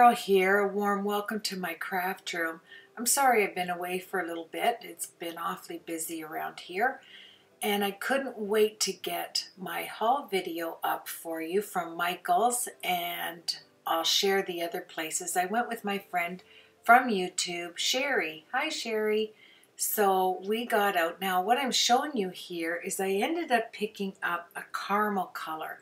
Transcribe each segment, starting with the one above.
Carol here. A warm welcome to my craft room. I'm sorry I've been away for a little bit. It's been awfully busy around here, and I couldn't wait to get my haul video up for you from Michael's, and I'll share the other places. I went with my friend from YouTube, Sherry. Hi, Sherry. So we got out. Now what I'm showing you here is I ended up picking up a caramel color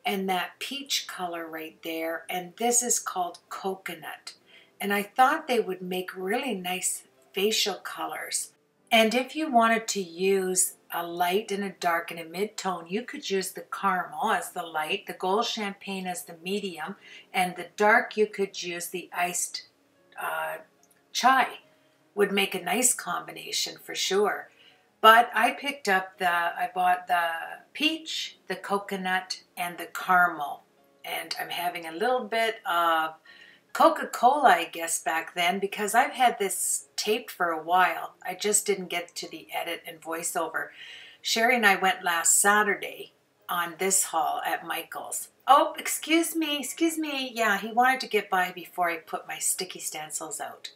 and that peach color right there, and this is called coconut. And I thought they would make really nice facial colors. And if you wanted to use a light and a dark and a mid-tone, you could use the caramel as the light, the gold champagne as the medium, and the dark you could use the iced chai. Would make a nice combination for sure. But I bought the peach, the coconut, and the caramel. And I'm having a little bit of Coca-Cola, I guess, back then, because I've had this taped for a while. I just didn't get to the edit and voiceover. Sherry and I went last Saturday on this haul at Michael's. Oh, excuse me. Yeah, he wanted to get by before I put my sticky stencils out.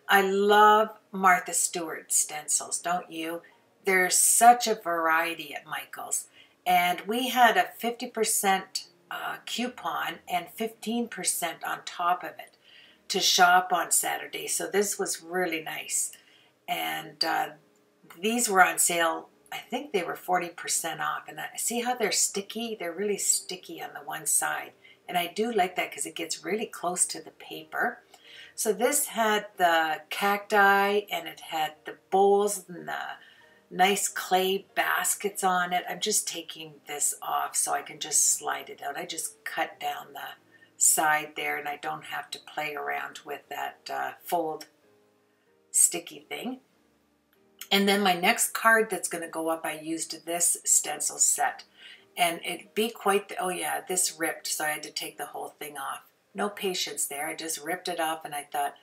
I love Martha Stewart stencils, don't you? There's such a variety at Michael's. And we had a 50% coupon and 15% on top of it to shop on Saturday. So this was really nice. And these were on sale. I think they were 40% off. And see how they're sticky? They're really sticky on the one side. And I do like that because it gets really close to the paper. So this had the cacti and it had the bowls and the nice clay baskets on it. I'm just taking this off so I can just slide it out. I just cut down the side there and I don't have to play around with that fold sticky thing. And then my next card that's going to go up, I used this stencil set. And it'd be quite the, oh yeah, this ripped, so I had to take the whole thing off. No patience there. I just ripped it off and I thought,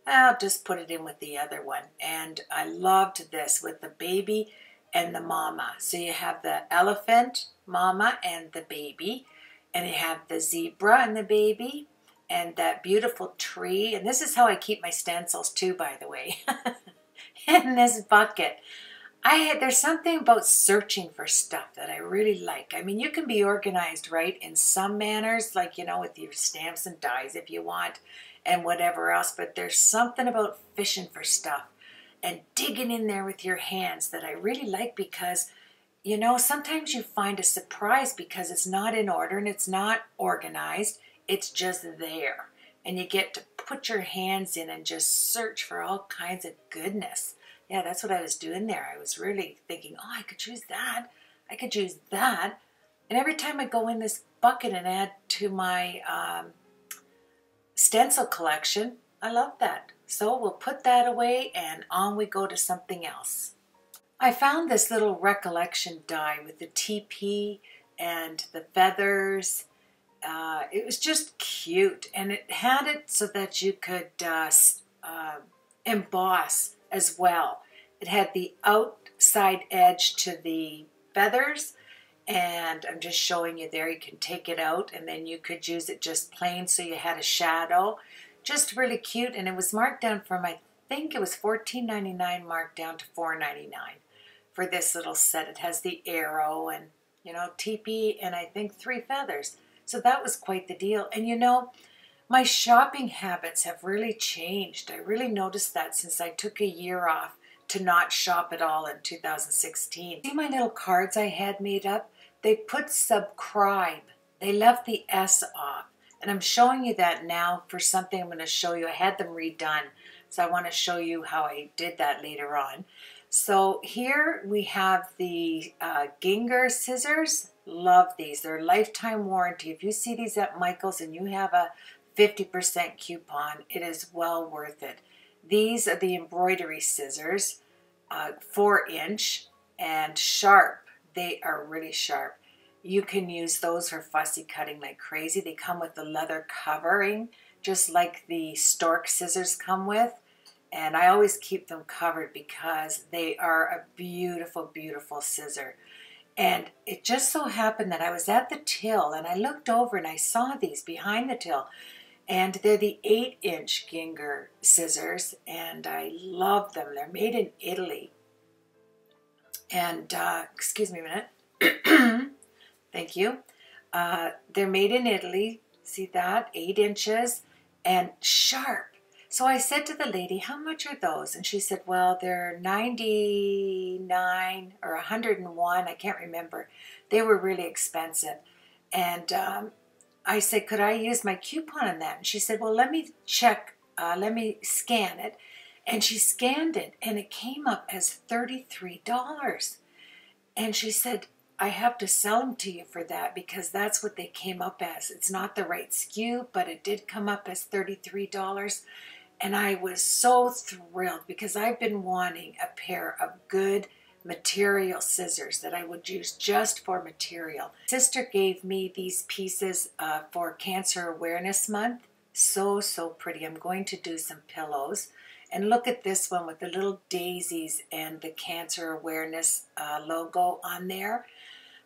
I'll just put it in with the other one. And I loved this with the baby and the mama. So you have the elephant, mama, and the baby. And you have the zebra and the baby. And that beautiful tree. And this is how I keep my stencils too, by the way. In this bucket. There's something about searching for stuff that I really like. I mean, you can be organized, right, in some manners, like, you know, with your stamps and dies if you want, and whatever else, but there's something about fishing for stuff and digging in there with your hands that I really like because, you know, sometimes you find a surprise because it's not in order and it's not organized, it's just there. And you get to put your hands in and just search for all kinds of goodness. Yeah, that's what I was doing there. I was really thinking, oh, I could use that. I could use that. And every time I go in this bucket and add to my stencil collection, I love that. So we'll put that away and on we go to something else. I found this little recollection die with the TP and the feathers. It was just cute. And it had it so that you could emboss as well. It had the outside edge to the feathers, and I'm just showing you there. You can take it out and then you could use it just plain so you had a shadow. Just really cute, and it was marked down from, I think it was $14.99 marked down to $4.99 for this little set. It has the arrow and, you know, teepee and I think 3 feathers. So that was quite the deal. And you know, my shopping habits have really changed. I really noticed that since I took a year off to not shop at all in 2016. See my little cards I had made up? They put subscribe. They left the S off. And I'm showing you that now for something I'm going to show you. I had them redone. So I want to show you how I did that later on. So here we have the Ginger scissors. Love these. They're lifetime warranty. If you see these at Michael's and you have a 50% coupon, it is well worth it. These are the embroidery scissors, 4-inch and sharp. They are really sharp. You can use those for fussy cutting like crazy. They come with the leather covering, just like the stork scissors come with. And I always keep them covered because they are a beautiful, beautiful scissor. And it just so happened that I was at the till and I looked over and I saw these behind the till. And they're the 8-inch Ginger scissors, and I love them. They're made in Italy. And, excuse me a minute. Thank you. They're made in Italy. See that? 8 inches and sharp. So I said to the lady, how much are those? And she said, well, they're 99 or 101. I can't remember. They were really expensive. And I said, could I use my coupon on that? And she said, well, let me check. Let me scan it. And she scanned it, and it came up as $33. And she said, I have to sell them to you for that because that's what they came up as. It's not the right SKU, but it did come up as $33. And I was so thrilled because I've been wanting a pair of good material scissors that I would use just for material. Sister gave me these pieces for Cancer Awareness Month. So, so pretty. I'm going to do some pillows. And look at this one with the little daisies and the Cancer Awareness logo on there.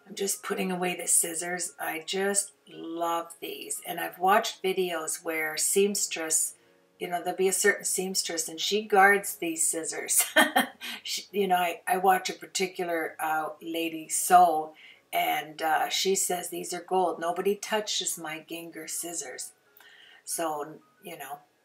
I'm just putting away the scissors. I just love these. And I've watched videos where seamstress, there'll be a certain seamstress and she guards these scissors. I watch a particular lady sew, and she says these are gold. Nobody touches my Ginger scissors. So,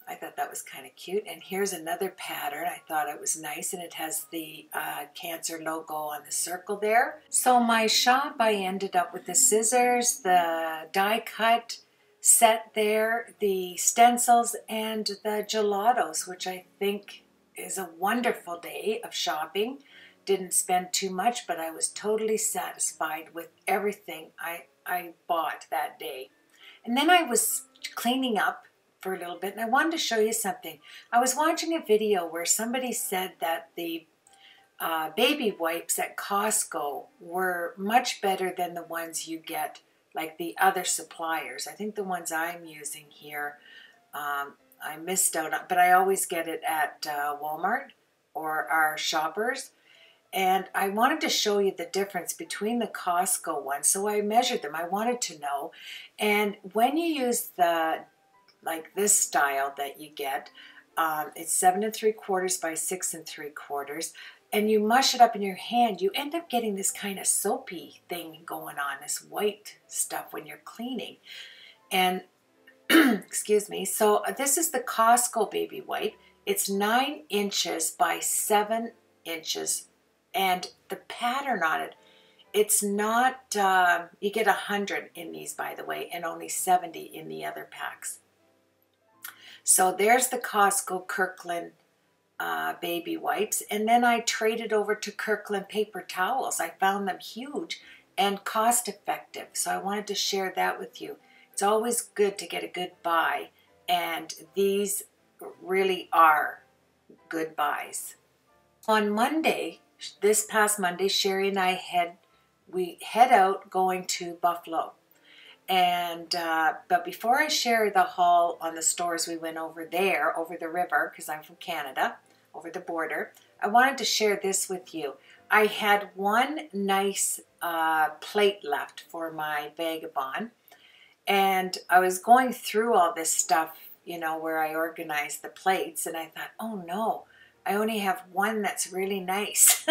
I thought that was kind of cute. And here's another pattern. I thought it was nice, and it has the Cancer logo on the circle there. So my shop, I ended up with the scissors, the die cut set there, the stencils, and the gelatos, which I think is a wonderful day of shopping. Didn't spend too much, but I was totally satisfied with everything I bought that day. And then I was cleaning up for a little bit, and I wanted to show you something. I was watching a video where somebody said that the baby wipes at Costco were much better than the ones you get like the other suppliers. I think the ones I'm using here, I missed out on, but I always get it at Walmart or our Shoppers. And I wanted to show you the difference between the Costco ones. So I measured them. I wanted to know. And when you use like this style that you get, it's 7 3/4 by 6 3/4, and you mush it up in your hand, you end up getting this kind of soapy thing going on, this white stuff when you're cleaning. And excuse me. So this is the Costco baby wipe. It's 9 inches by 7 inches, and the pattern on it, it's not, you get 100 in these, by the way, and only 70 in the other packs. So there's the Costco Kirkland baby wipes. And then I traded over to Kirkland paper towels. I found them huge and cost effective. So I wanted to share that with you. It's always good to get a good buy. And these really are good buys. On Monday, this past Monday, Sherry and I we head out going to Buffalo. And but before I share the haul on the stores we went over there, over the river, because I'm from Canada, over the border, I wanted to share this with you. I had one nice plate left for my vagabond, and I was going through all this stuff, where I organized the plates, and I thought, oh no, I only have one that's really nice.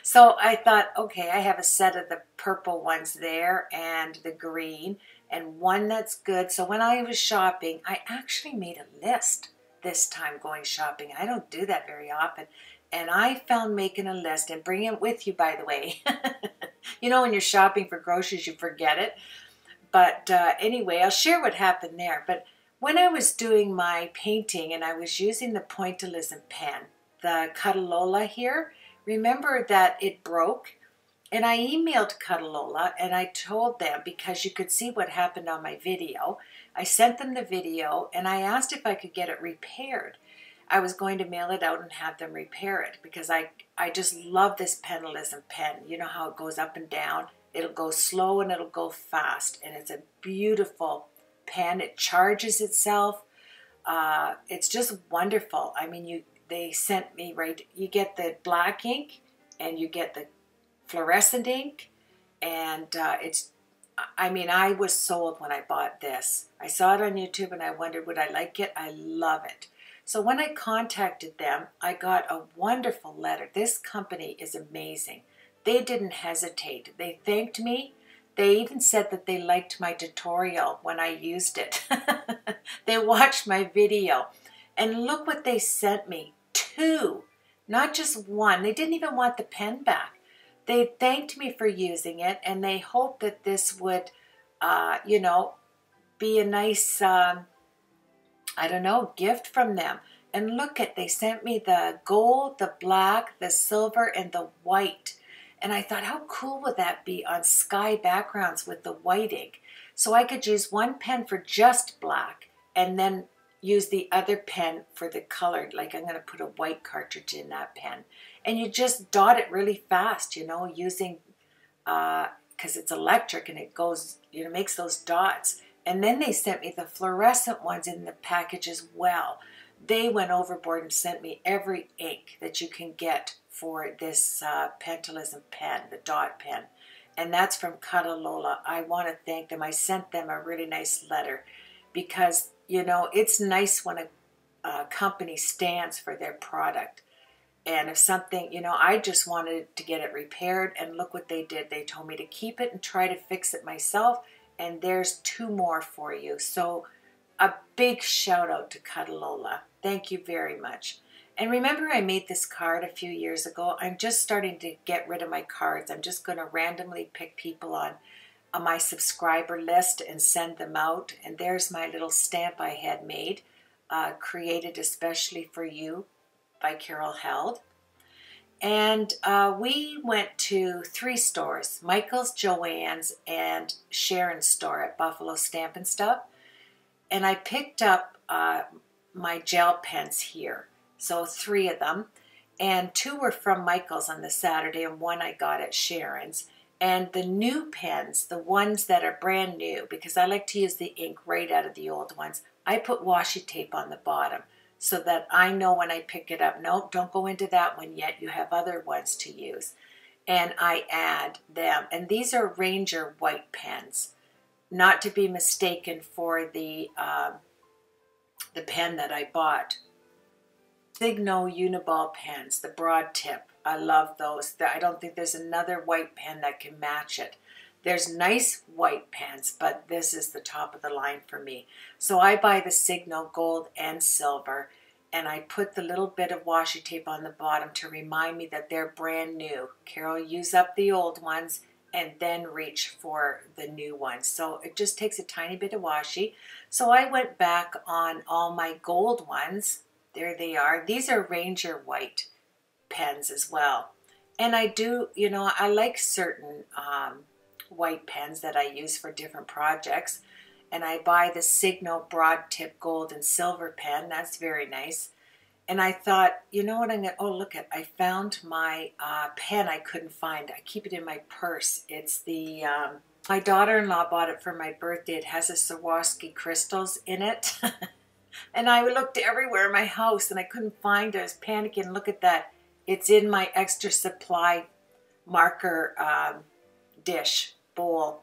So I thought, okay, I have a set of the purple ones there and the green and one that's good. So when I was shopping, I actually made a list this time going shopping. I don't do that very often. And I found making a list, and bring it with you, by the way. When you're shopping for groceries, you forget it. But anyway, I'll share what happened there. But when I was doing my painting and I was using the pointillism pen, the Catalola here, remember that it broke, and I emailed Catalola and I told them, because you could see what happened on my video, I sent them the video and I asked if I could get it repaired. I was going to mail it out and have them repair it because I just love this pointillism pen. You know how it goes up and down? It'll go slow and it'll go fast, and it's a beautiful pen. It charges itself. It's just wonderful. I mean, they sent me, you get the black ink and you get the fluorescent ink, and I mean, I was sold when I bought this. I saw it on YouTube and I wondered, would I like it? I love it. So when I contacted them, I got a wonderful letter. This company is amazing. They didn't hesitate. They thanked me. They even said that they liked my tutorial when I used it. They watched my video. And look what they sent me. 2, not just 1. They didn't even want the pen back. They thanked me for using it, and they hoped that this would, you know, be a nice, I don't know, gift from them. And look at, they sent me the gold, the black, the silver, and the white. And I thought, how cool would that be on sky backgrounds with the white ink? So I could use one pen for just black, and then use the other pen for the colored, like I'm going to put a white cartridge in that pen. And you just dot it really fast, you know, using, because it's electric and it goes, you know, makes those dots. And then they sent me the fluorescent ones in the package as well. They went overboard and sent me every ink that you can get for this Pentalism pen, the dot pen. And that's from Catalola. I want to thank them. I sent them a really nice letter because, you know, it's nice when a company stands for their product. And if something, you know, I just wanted to get it repaired, and look what they did. They told me to keep it and try to fix it myself, and there's 2 more for you. So a big shout out to Catalola. Thank you very much. And remember, I made this card a few years ago. I'm just starting to get rid of my cards. I'm just going to randomly pick people on my subscriber list and send them out. And there's my little stamp I had made, created especially for you by Carol Held. And we went to 3 stores, Michael's, Joann's, and Sharon's store at Buffalo Stamp and Stuff. And I picked up my gel pens here. So 3 of them. And 2 were from Michael's on the Saturday, and 1 I got at Sharon's. And the new pens, the ones that are brand new, because I like to use the ink right out of the old ones, I put washi tape on the bottom so that I know when I pick it up, nope, don't go into that one yet. You have other ones to use. And I add them. And these are Ranger white pens, not to be mistaken for the pen that I bought. Signo Uniball pens, the broad tip. I love those. I don't think there's another white pen that can match it. There's nice white pens, but this is the top of the line for me. So I buy the Signo gold and silver, and I put the little bit of washi tape on the bottom to remind me that they're brand new. Carol, use up the old ones and then reach for the new ones. So it just takes a tiny bit of washi. So I went back on all my gold ones. There they are. These are Ranger white pens as well. And I do, you know, I like certain white pens that I use for different projects. And I buy the Signo broad tip gold and silver pen. That's very nice. And I thought, you know what I'm going to, oh, look at, I found my pen I couldn't find. I keep it in my purse. It's the, my daughter-in-law bought it for my birthday. It has a Swarovski crystals in it. And I looked everywhere in my house and I couldn't find it. I was panicking. Look at that. It's in my extra supply marker dish bowl.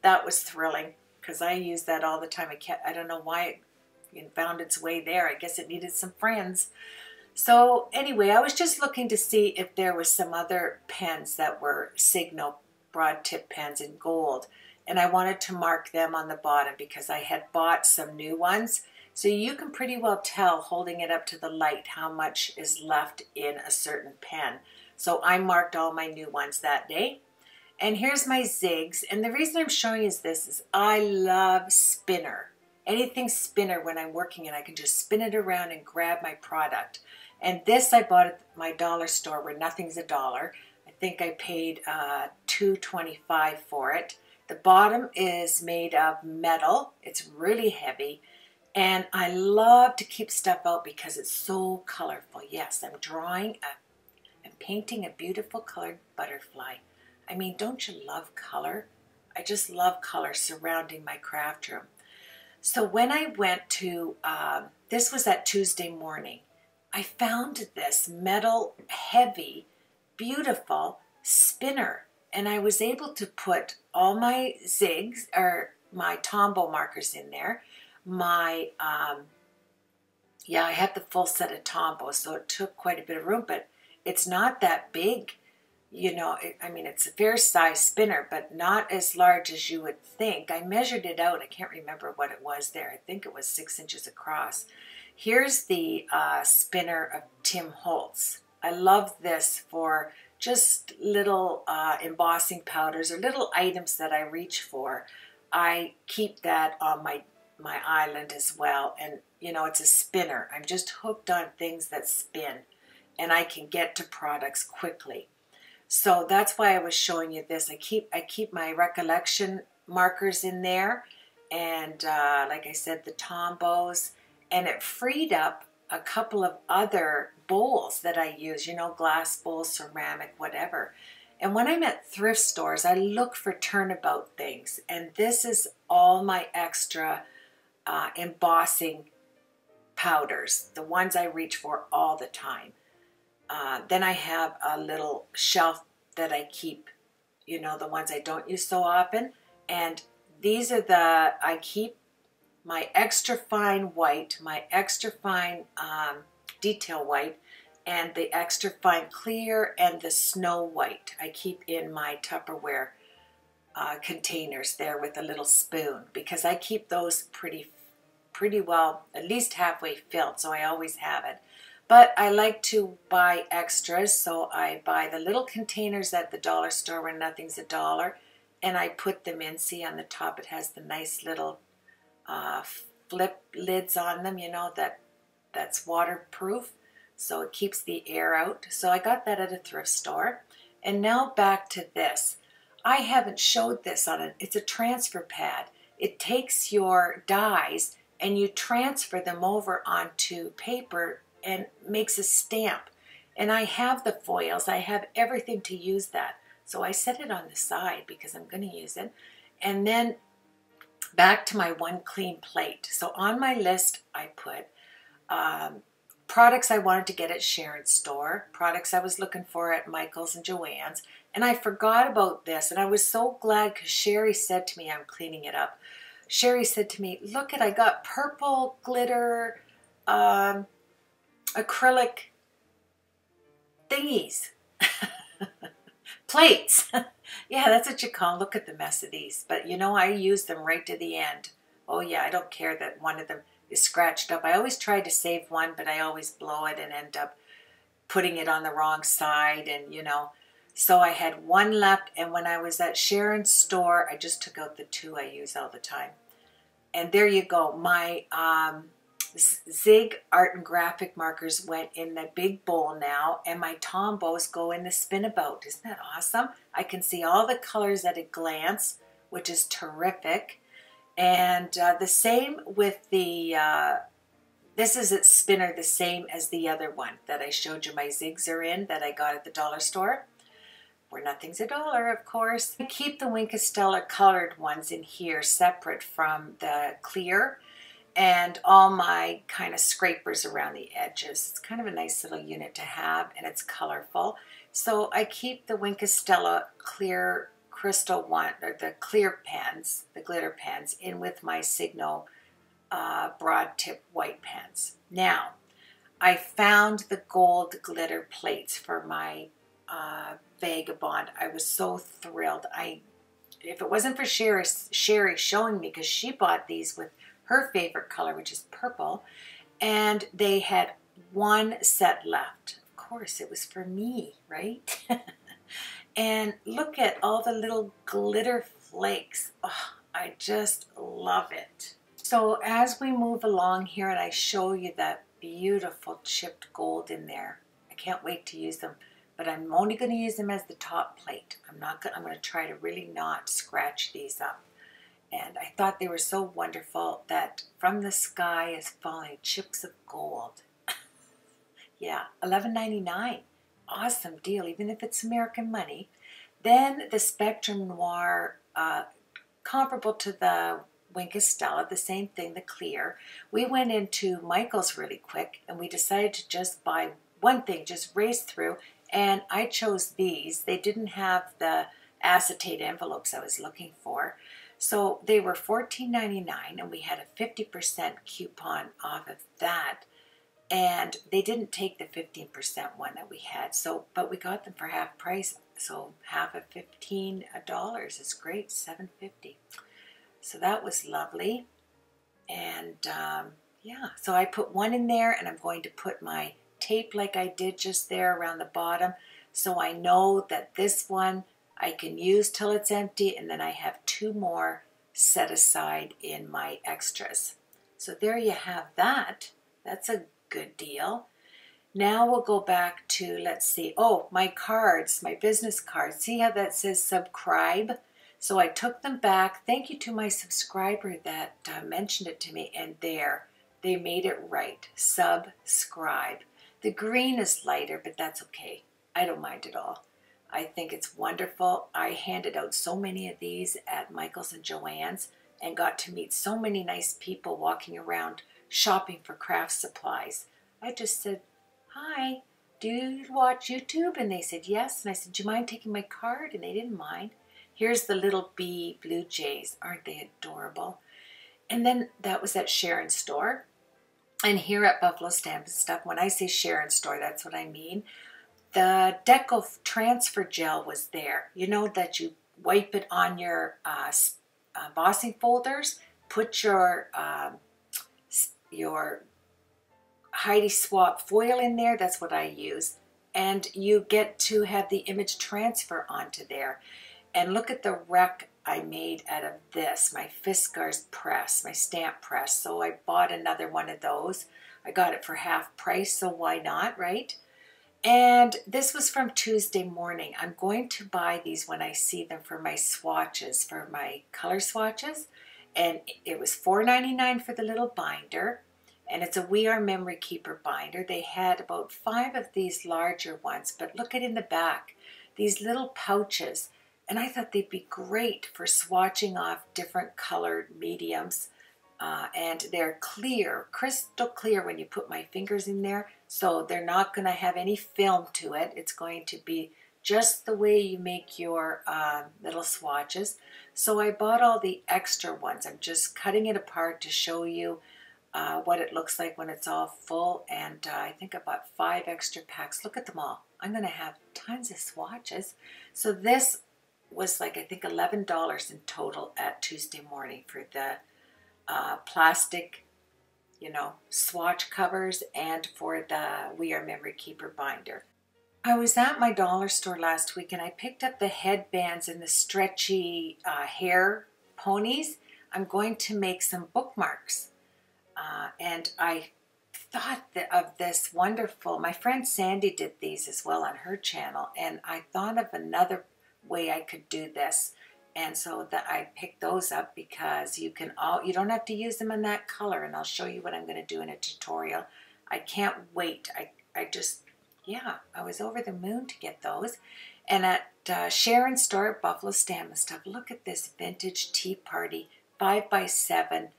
That was thrilling because I use that all the time. I don't know why it found its way there. I guess it needed some friends. So anyway, I was just looking to see if there was some other pens that were Signo broad tip pens in gold. And I wanted to mark them on the bottom because I had bought some new ones. So you can pretty well tell, holding it up to the light, how much is left in a certain pen. So I marked all my new ones that day. And here's my zigs. And the reason I'm showing you this is I love spinner. Anything spinner when I'm working, and I can just spin it around and grab my product. And this I bought at my dollar store where nothing's $1. I think I paid $2.25 for it. The bottom is made of metal. It's really heavy. And I love to keep stuff out because it's so colorful. Yes, I'm painting a beautiful colored butterfly. I mean, don't you love color? I just love color surrounding my craft room. So when I went to, this was that Tuesday morning, I found this metal, heavy, beautiful spinner. and I was able to put all my zigs, or my Tombow markers in there. My, yeah, I had the full set of Tombow, so it took quite a bit of room, but it's not that big. You know, I mean, it's a fair size spinner, but not as large as you would think. I measured it out. I can't remember what it was there. I think it was 6 inches across. Here's the spinner of Tim Holtz. I love this for just little embossing powders or little items that I reach for. I keep that on my island as well. And, you know, it's a spinner. I'm just hooked on things that spin, and I can get to products quickly. So that's why I was showing you this. I keep my recollection markers in there, and like I said, the Tombows, and it freed up a couple of other bowls that I use, you know, glass bowls, ceramic, whatever. And when I'm at thrift stores, I look for turnabout things, and this is all my extra embossing powders, the ones I reach for all the time. Then I have a little shelf that I keep, you know, the ones I don't use so often. And these are I keep my extra fine white, my extra fine detail white, and the extra fine clear and the snow white. I keep in my Tupperware containers there with a little spoon, because I keep those pretty well, at least halfway filled, so I always have it. But I like to buy extras, so I buy the little containers at the dollar store when nothing's $1, and I put them in. See, on the top it has the nice little flip lids on them, you know, that's waterproof, so it keeps the air out. So I got that at a thrift store. And now back to this. I haven't showed this on it. It's a transfer pad. It takes your dies and you transfer them over onto paper and makes a stamp. And I have the foils, I have everything to use that. So I set it on the side because I'm going to use it. And then back to my one clean plate. So on my list I put products I wanted to get at Sharon's store, products I was looking for at Michael's and Joann's, and I forgot about this, and I was so glad because Sherry said to me, I'm cleaning it up, Sherry said to me, look I got purple glitter acrylic thingies. Plates. Yeah, that's what you call them. Look at the mess of these. But you know, I use them right to the end. Oh yeah, I don't care that one of them is scratched up. I always try to save one, but I always blow it and end up putting it on the wrong side, and you know. So I had one left, and when I was at Sharon's store, I just took out the 2 I use all the time. And there you go. My Zig art and graphic markers went in the big bowl now, and my Tombows go in the spinabout. Isn't that awesome? I can see all the colors at a glance, which is terrific. And the same with the, this is its spinner, the same as the other one that I showed you my zigs are in, that I got at the dollar store, where nothing's $1, of course. I keep the Wink of Stella colored ones in here separate from the clear, and all my kind of scrapers around the edges. It's kind of a nice little unit to have, and it's colorful. So I keep the Wink of Stella clear crystal one, or the clear pens, the glitter pens, in with my Signo broad tip white pens. Now, I found the gold glitter plates for my Vagabond. I was so thrilled. If it wasn't for Sherry showing me, because she bought these with her favorite color, which is purple, and they had one set left. Of course, it was for me, right? And look at all the little glitter flakes. Oh, I just love it. So as we move along here and I show you that beautiful chipped gold in there, I can't wait to use them, but I'm only going to use them as the top plate. I'm going to try to really not scratch these up. And I thought they were so wonderful that from the sky is falling chips of gold. Yeah, $11.99. Awesome deal, even if it's American money. Then the Spectrum Noir, comparable to the Wink of Stella, the same thing, the clear. We went into Michael's really quick, and we decided to just buy one thing, just race through, and I chose these. They didn't have the acetate envelopes I was looking for. So they were $14.99, and we had a 50% coupon off of that. And they didn't take the 15% one that we had, so but we got them for half price. So half of $15 is great, $7.50. So that was lovely. And yeah, so I put one in there, and I'm going to put my tape like I did just there around the bottom, so I know that this one I can use till it's empty, and then I have two more set aside in my extras. So there you have that. That's a good deal. Now we'll go back to, let's see, oh, my cards, my business cards. See how that says subscribe? So I took them back. Thank you to my subscriber that mentioned it to me, and there, they made it right. Subscribe. The green is lighter, but that's okay. I don't mind at all. I think it's wonderful. I handed out so many of these at Michael's and Joann's and got to meet so many nice people walking around shopping for craft supplies. I just said, hi, do you watch YouTube? And they said yes. And I said, do you mind taking my card? And they didn't mind. Here's the little bee blue jays. Aren't they adorable? And then that was at Sharon's store. And here at Buffalo Stamp and Stuff, when I say Sharon's store, that's what I mean. The Deco Transfer Gel was there. You know that you wipe it on your embossing folders, put your Heidi Swap foil in there. That's what I use. And you get to have the image transfer onto there. And look at the wreck I made out of this, my Fiskars Press, my stamp press. So I bought another one of those. I got it for half price, so why not, right? And this was from Tuesday morning. I'm going to buy these when I see them for my swatches, for my color swatches. And it was $4.99 for the little binder. And it's a We Are Memory Keeper binder. They had about 5 of these larger ones, but look at in the back, these little pouches. And I thought they'd be great for swatching off different colored mediums. And they're clear, crystal clear when you put my fingers in there. So they're not going to have any film to it. It's going to be just the way you make your little swatches. So I bought all the extra ones. I'm just cutting it apart to show you what it looks like when it's all full. And I think I bought 5 extra packs. Look at them all. I'm going to have tons of swatches. So this was like, I think $11 in total at Tuesday morning for the plastic, you know, swatch covers and for the We Are Memory Keeper binder. I was at my dollar store last week and I picked up the headbands and the stretchy hair ponies. I'm going to make some bookmarks. And I thought of this wonderful, my friend Sandy did these as well on her channel, and I thought of another way I could do this. And so that I picked those up because you don't have to use them in that color, and I'll show you what I'm going to do in a tutorial. I can't wait. I was over the moon to get those. And at Sharon's store at Buffalo Stamp and Stuff, look at this vintage Tea Party 5x7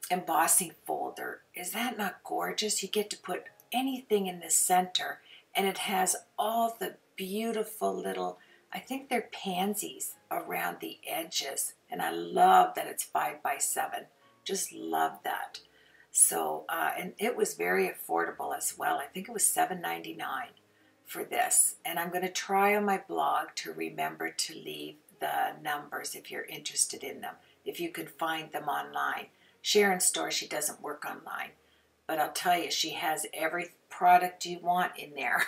embossing folder. Is that not gorgeous? You get to put anything in the center, and it has all the beautiful little, I think they're pansies around the edges, and I love that it's 5x7. Just love that. So, and it was very affordable as well. I think it was $7.99 for this, and I'm going to try on my blog to remember to leave the numbers if you're interested in them, if you can find them online. Sharon's store, she doesn't work online, but I'll tell you, she has every product you want in there.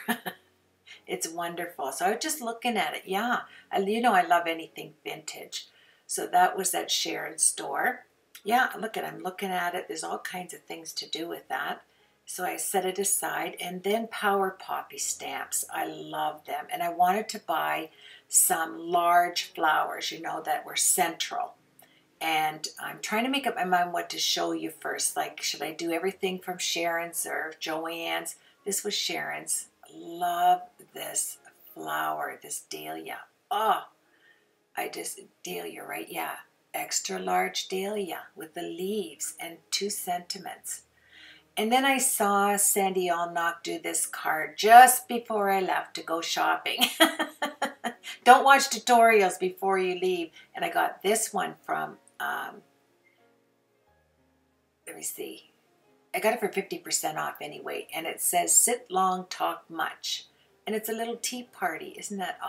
It's wonderful. So I was just looking at it. Yeah, you know I love anything vintage. So that was at Sharon's store. Yeah, I'm looking at it. There's all kinds of things to do with that. So I set it aside. And then Power Poppy stamps. I love them. And I wanted to buy some large flowers, you know, that were central. And I'm trying to make up my mind what to show you first. Like, should I do everything from Sharon's or Joann's? This was Sharon's. Love this flower, this dahlia. Oh, dahlia, right? Yeah. Extra large dahlia with the leaves and 2 sentiments. And then I saw Sandy Allnock do this card just before I left to go shopping. Don't watch tutorials before you leave. And I got this one from, let me see. I got it for 50% off anyway. And it says, sit long, talk much. And it's a little tea party. Isn't that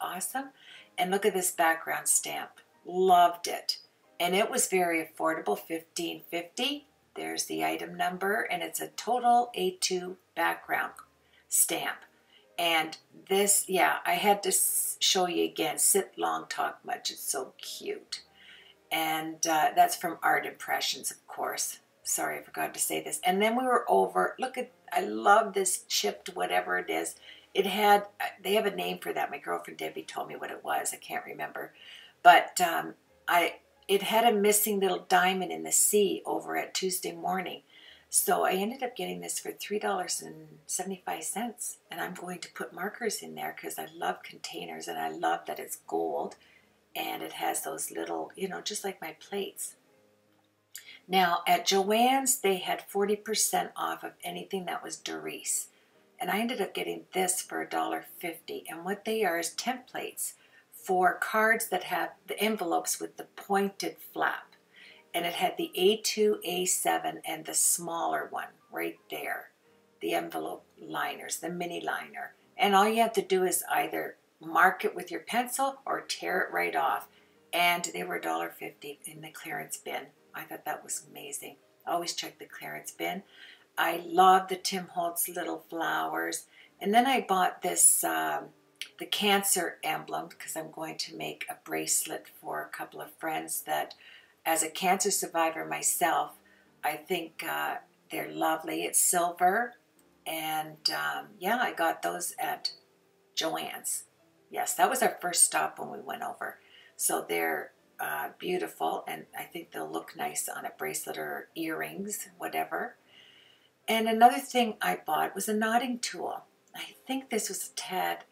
awesome? And look at this background stamp. Loved it. And it was very affordable, $15.50. There's the item number. And it's a total A2 background stamp. And this, yeah, I had to show you again. Sit long, talk much. It's so cute. And that's from Art Impressions, of course. Sorry, I forgot to say this. And then we were over, look at, I love this chipped whatever it is. It had, they have a name for that. My girlfriend Debbie told me what it was. I can't remember. But it had a missing little diamond in the sea over at Tuesday Morning. So I ended up getting this for $3.75. And I'm going to put markers in there because I love containers and I love that it's gold. And it has those little, you know, just like my plates. Now, at Joann's, they had 40% off of anything that was Doris. And I ended up getting this for $1.50. And what they are is templates for cards that have the envelopes with the pointed flap. And it had the A2, A7, and the smaller one right there. The envelope liners, the mini liner. And all you have to do is either mark it with your pencil or tear it right off. And they were $1.50 in the clearance bin. I thought that was amazing. Always check the clearance bin. I love the Tim Holtz little flowers. And then I bought this, the cancer emblem, because I'm going to make a bracelet for a couple of friends that, as a cancer survivor myself, I think they're lovely. It's silver. And yeah, I got those at Joann's. Yes, that was our first stop when we went over. So they're beautiful, and I think they'll look nice on a bracelet or earrings, whatever. And another thing I bought was a knotting tool. I think this was a tad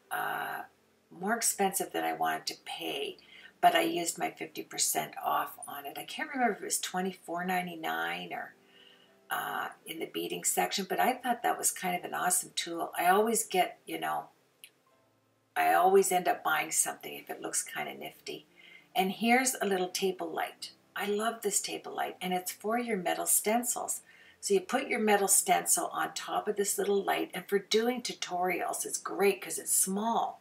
more expensive than I wanted to pay, but I used my 50% off on it. I can't remember if it was $24.99 or in the beading section, but I thought that was kind of an awesome tool. I always get, you know, I always end up buying something if it looks kind of nifty. And here's a little table light. I love this table light, and it's for your metal stencils. So you put your metal stencil on top of this little light, and for doing tutorials, it's great because it's small.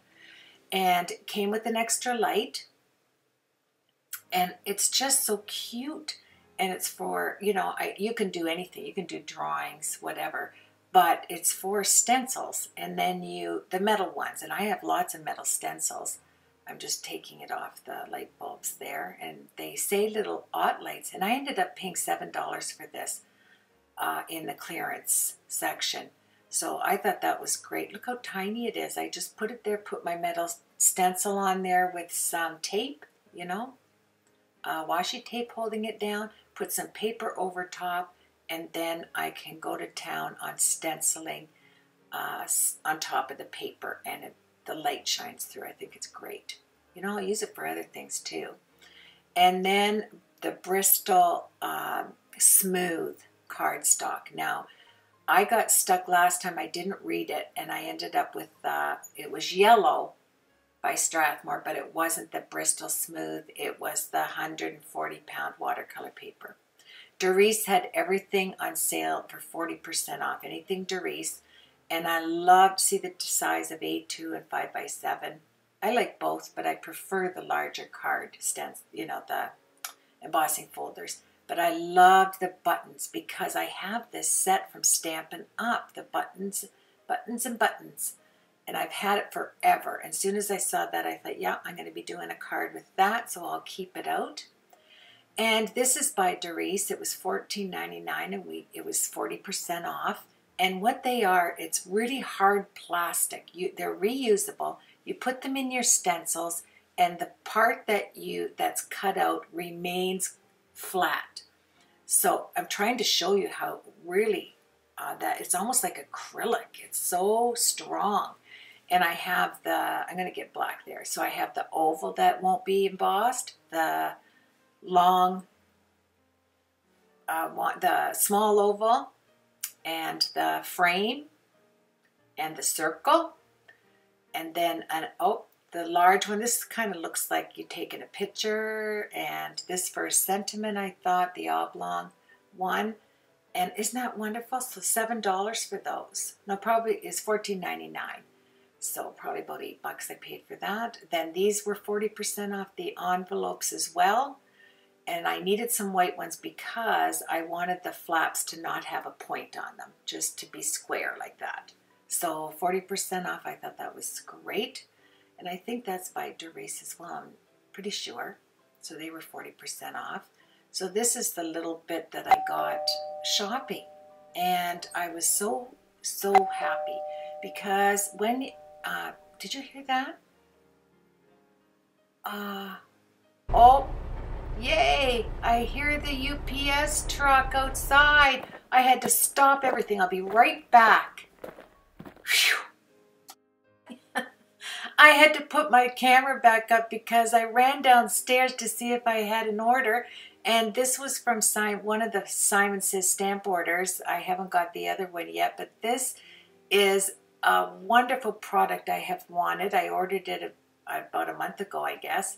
And it came with an extra light, and it's just so cute. And it's for, you know, you can do anything. You can do drawings, whatever. But it's for stencils, and then the metal ones. And I have lots of metal stencils. I'm just taking it off the light bulbs there, and they say little odd lights. And I ended up paying $7 for this in the clearance section. So I thought that was great. Look how tiny it is. I just put it there, put my metal stencil on there with some tape, you know, washi tape holding it down, put some paper over top, and then I can go to town on stenciling on top of the paper, and the light shines through. I think it's great. You know, I'll use it for other things too. And then the Bristol Smooth cardstock. Now, I got stuck last time. I didn't read it, and I ended up with, it was yellow by Strathmore, but it wasn't the Bristol Smooth. It was the 140-pound watercolor paper. Doris had everything on sale for 40% off, anything Doris. And I love to see the size of A2 and 5x7. I like both, but I prefer the larger card stencil, you know, the embossing folders. But I loved the buttons because I have this set from Stampin' Up, the buttons and buttons. And I've had it forever. And as soon as I saw that, I thought, yeah, I'm going to be doing a card with that, so I'll keep it out. And this is by Doris. It was $14.99, and it was 40% off. And what they are, it's really hard plastic. They're reusable. You put them in your stencils, and the part that's cut out remains flat. So I'm trying to show you how really that it's almost like acrylic. It's so strong. And I have I'm going to get black there. So I have the oval that won't be embossed, the long, the small oval, and the frame, and the circle, and then the large one. This kind of looks like you taken a picture, and this for a sentiment, I thought, the oblong one. And isn't that wonderful? So $7 for those. No, probably is $14.99. So probably about $8 I paid for that. Then these were 40% off the envelopes as well. And I needed some white ones because I wanted the flaps to not have a point on them, just to be square like that. So 40% off, I thought that was great. And I think that's by Durace as well, I'm pretty sure. So they were 40% off. So this is the little bit that I got shopping. And I was so happy because when, did you hear that? Oh, yay! I hear the UPS truck outside. I had to stop everything. I'll be right back. Phew. I had to put my camera back up because I ran downstairs to see if I had an order. And this was from one of the Simon Says stamp orders. I haven't got the other one yet, but this is a wonderful product I have wanted. I ordered it about a month ago, I guess.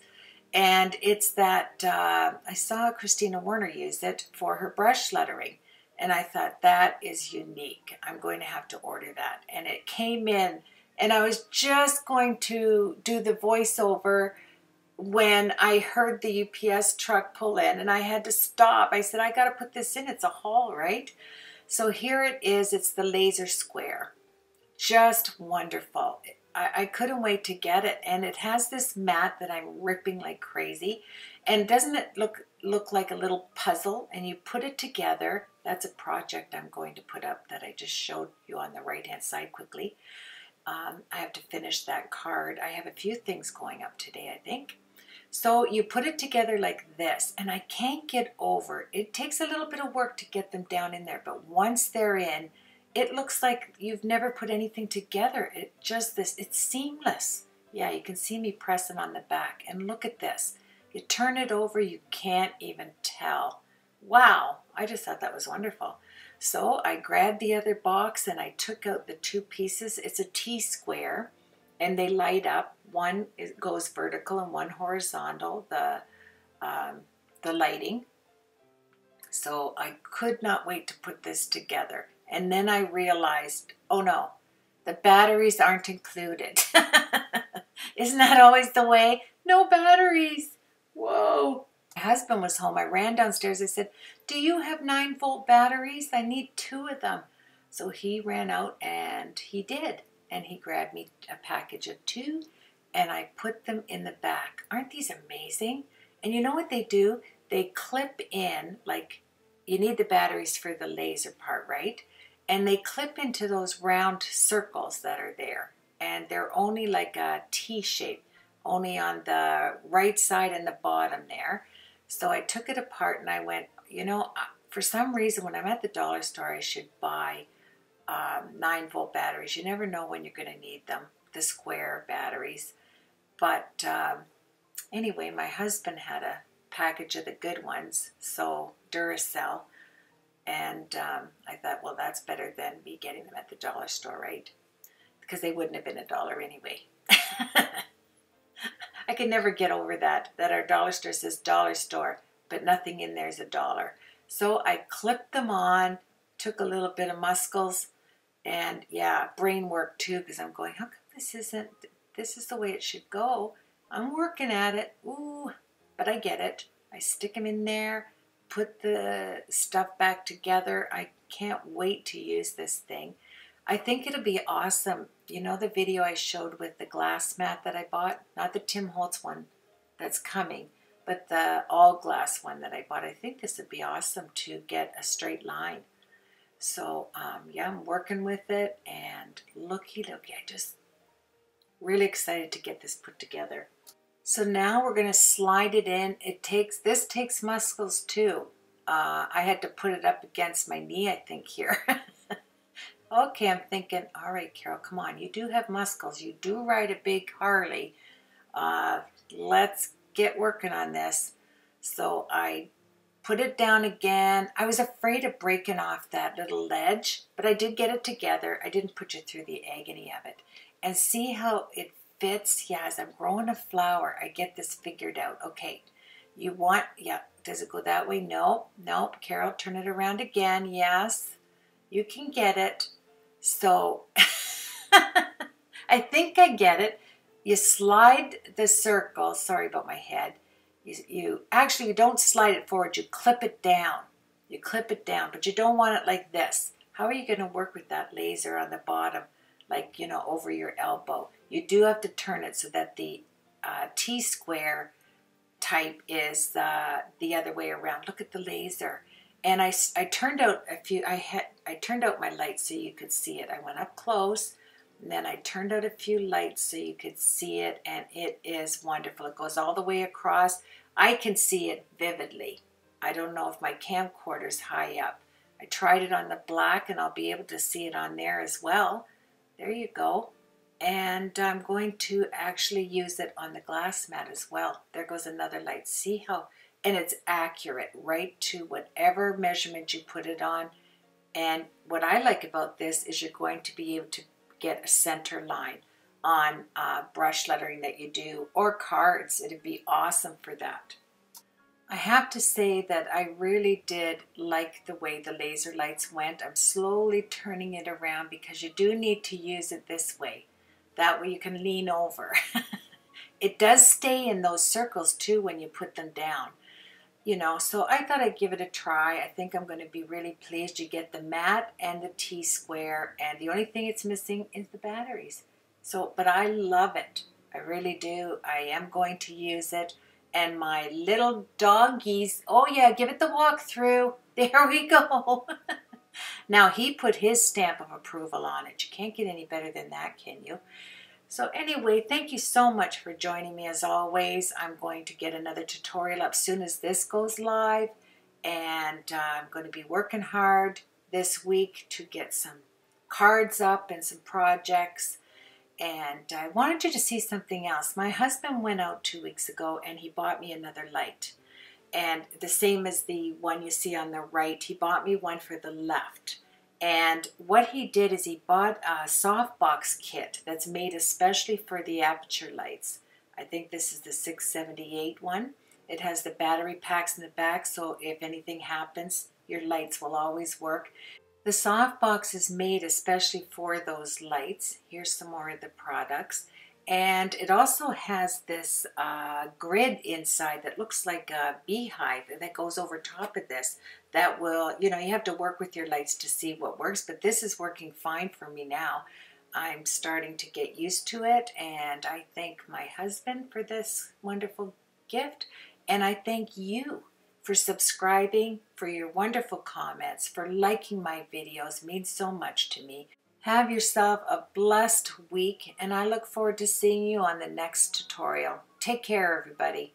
And it's that, I saw Christina Werner use it for her brush lettering. And I thought, that is unique. I'm going to have to order that. And it came in, and I was just going to do the voiceover when I heard the UPS truck pull in, and I had to stop. I said, I got to put this in. It's a haul, right? So here it is. It's the laser square. Just wonderful. I couldn't wait to get it. And it has this mat that I'm ripping like crazy. And doesn't it look like a little puzzle? And you put it together. That's a project I'm going to put up that I just showed you on the right-hand side quickly. I have to finish that card. I have a few things going up today, I think. So you put it together like this, and I can't get over. It takes a little bit of work to get them down in there, but once they're in, it looks like you've never put anything together. It's seamless. Yeah, you can see me pressing on the back, and look at this. You turn it over, you can't even tell. Wow, I just thought that was wonderful. So I grabbed the other box and I took out the two pieces. It's a T-square, and they light up. One goes vertical and one horizontal, the lighting. So I could not wait to put this together. And then I realized, oh no, the batteries aren't included. Isn't that always the way? No batteries. Whoa. My husband was home. I ran downstairs. I said, do you have 9-volt batteries? I need 2 of them. So he ran out and he did. And he grabbed me a package of 2 and I put them in the back. Aren't these amazing? And you know what they do? They clip in, like you need the batteries for the laser part, right? And they clip into those round circles that are there. And they're only like a T shape, only on the right side and the bottom there. So I took it apart and I went, you know, for some reason when I'm at the dollar store, I should buy 9-volt batteries. You never know when you're going to need them, the square batteries. But anyway, my husband had a package of the good ones, so Duracell. And I thought, well, that's better than me getting them at the dollar store, right? Because they wouldn't have been $1 anyway. I could never get over that our dollar store says dollar store, but nothing in there is $1. So I clipped them on, took a little bit of muscles, and yeah, brain work too, because I'm going, how come this is the way it should go? I'm working at it, ooh, but I get it. I stick them in there, put the stuff back together. I can't wait to use this thing. I think it'll be awesome. You know the video I showed with the glass mat that I bought? Not the Tim Holtz one that's coming, but the all glass one that I bought. I think this would be awesome to get a straight line. So yeah, I'm working with it, and looky, I'm just really excited to get this put together. So now we're going to slide it in. This takes muscles too. I had to put it up against my knee, I think, here. Okay, I'm thinking, all right, Carol, come on. You do have muscles. You do ride a big Harley. Let's get working on this. So I put it down again. I was afraid of breaking off that little ledge, but I did get it together. I didn't put you through the agony of it. And see how it fits. Yeah, as I'm growing a flower, I get this figured out. Okay, you want, yeah, does it go that way? No, nope. Carol, turn it around again. Yes, you can get it. So I think I get it. You slide the circle. Sorry about my head. You actually, you don't slide it forward. You clip it down. You clip it down, but you don't want it like this. How are you going to work with that laser on the bottom, like, you know, over your elbow? You do have to turn it so that the T-square type is the other way around. Look at the laser. And I turned out a few, I turned out my lights so you could see it. I went up close, and then I turned out a few lights so you could see it, and it is wonderful. It goes all the way across. I can see it vividly. I don't know if my camcorder's high up. I tried it on the black, and I'll be able to see it on there as well. There you go. And I'm going to actually use it on the glass mat as well. There goes another light. See how, and it's accurate right to whatever measurement you put it on. And what I like about this is you're going to be able to get a center line on brush lettering that you do, or cards. It'd be awesome for that. I have to say that I really did like the way the laser lights went. I'm slowly turning it around because you do need to use it this way. That way you can lean over. It does stay in those circles too when you put them down. You know, so I thought I'd give it a try. I think I'm going to be really pleased. You get the matte and the T-square, and the only thing it's missing is the batteries. So, but I love it. I really do. I am going to use it. And my little doggies, oh yeah, give it the walkthrough. There we go. Now he put his stamp of approval on it. You can't get any better than that, can you? So anyway, thank you so much for joining me as always. I'm going to get another tutorial up soon as this goes live. And I'm going to be working hard this week to get some cards up and some projects. And I wanted you to see something else. My husband went out 2 weeks ago and he bought me another light. And the same as the one you see on the right, he bought me one for the left. And what he did is he bought a softbox kit that's made especially for the aperture lights. I think this is the 678 one. It has the battery packs in the back, so if anything happens, your lights will always work. The softbox is made especially for those lights. Here's some more of the products. And it also has this grid inside that looks like a beehive that goes over top of this. That will, you know, you have to work with your lights to see what works, but this is working fine for me now. I'm starting to get used to it, and I thank my husband for this wonderful gift, and I thank you for subscribing, for your wonderful comments, for liking my videos. It means so much to me. Have yourself a blessed week, and I look forward to seeing you on the next tutorial. Take care, everybody.